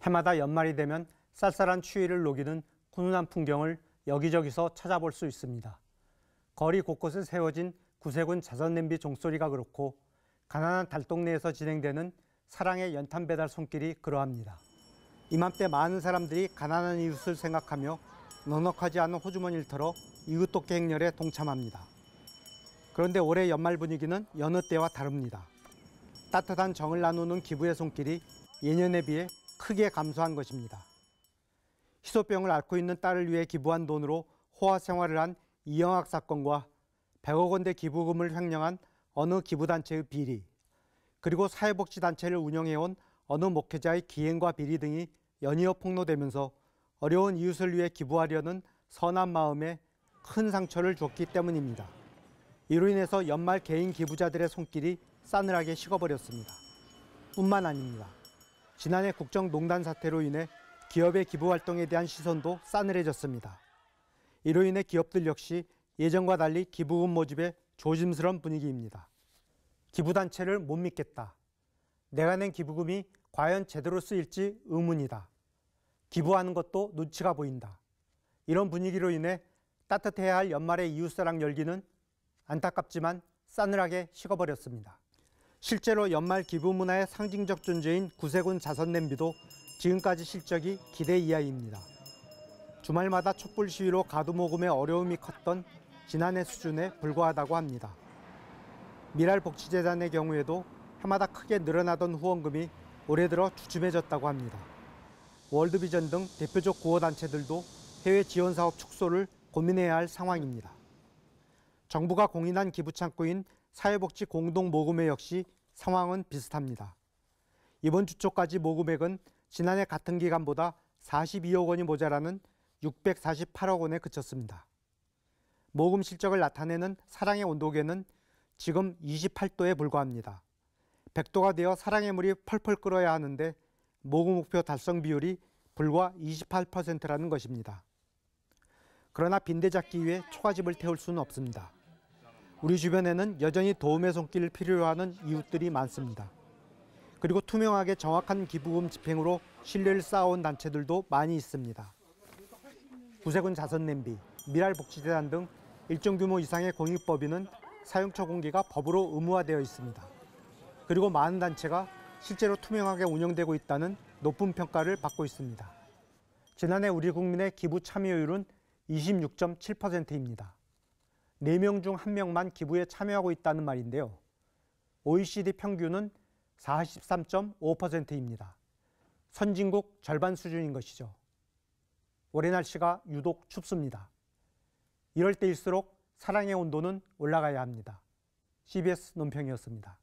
해마다 연말이 되면 쌀쌀한 추위를 녹이는 훈훈한 풍경을 여기저기서 찾아볼 수 있습니다. 거리 곳곳에 세워진 구세군 자선냄비 종소리가 그렇고 가난한 달동네에서 진행되는 사랑의 연탄 배달 손길이 그러합니다. 이맘때 많은 사람들이 가난한 이웃을 생각하며 넉넉하지 않은 호주머니를 털어 이웃돕기 행렬에 동참합니다. 그런데 올해 연말 분위기는 여느 때와 다릅니다. 따뜻한 정을 나누는 기부의 손길이 예년에 비해 크게 감소한 것입니다. 희소병을 앓고 있는 딸을 위해 기부한 돈으로 호화 생활을 한 이영학 사건과 100억 원대 기부금을 횡령한 어느 기부단체의 비리, 그리고 사회복지단체를 운영해온 어느 목회자의 기행과 비리 등이 연이어 폭로되면서 어려운 이웃을 위해 기부하려는 선한 마음에 큰 상처를 줬기 때문입니다. 이로 인해서 연말 개인 기부자들의 손길이 싸늘하게 식어버렸습니다. 뿐만 아닙니다. 지난해 국정농단 사태로 인해 기업의 기부 활동에 대한 시선도 싸늘해졌습니다. 이로 인해 기업들 역시 예전과 달리 기부금 모집에 조심스러운 분위기입니다. 기부단체를 못 믿겠다. 내가 낸 기부금이 과연 제대로 쓰일지 의문이다. 기부하는 것도 눈치가 보인다. 이런 분위기로 인해 따뜻해야 할 연말의 이웃사랑 열기는 안타깝지만 싸늘하게 식어버렸습니다. 실제로 연말 기부 문화의 상징적 존재인 구세군 자선냄비도 지금까지 실적이 기대 이하입니다. 주말마다 촛불 시위로 가두모금의 어려움이 컸던 지난해 수준에 불과하다고 합니다. 미랄복지재단의 경우에도 해마다 크게 늘어나던 후원금이 올해 들어 주춤해졌다고 합니다. 월드비전 등 대표적 구호단체들도 해외 지원사업 축소를 고민해야 할 상황입니다. 정부가 공인한 기부창구인 사회복지 공동모금회 역시 상황은 비슷합니다. 이번 주 초까지 모금액은 지난해 같은 기간보다 42억 원이 모자라는 648억 원에 그쳤습니다. 모금 실적을 나타내는 사랑의 온도계는 지금 28도에 불과합니다. 100도가 되어 사랑의 물이 펄펄 끓어야 하는데 모금 목표 달성 비율이 불과 28%라는 것입니다. 그러나 빈대 잡기 위해 초가집을 태울 수는 없습니다. 우리 주변에는 여전히 도움의 손길을 필요로 하는 이웃들이 많습니다. 그리고 투명하게 정확한 기부금 집행으로 신뢰를 쌓아온 단체들도 많이 있습니다. 구세군 자선냄비, 미랄복지재단 등 일정 규모 이상의 공익법인은 사용처 공개가 법으로 의무화되어 있습니다. 그리고 많은 단체가 실제로 투명하게 운영되고 있다는 높은 평가를 받고 있습니다. 지난해 우리 국민의 기부 참여율은 26.7%입니다. 4명 중 1명만 기부에 참여하고 있다는 말인데요. OECD 평균은 43.5%입니다. 선진국 절반 수준인 것이죠. 올해 날씨가 유독 춥습니다. 이럴 때일수록 사랑의 온도는 올라가야 합니다. CBS 논평이었습니다.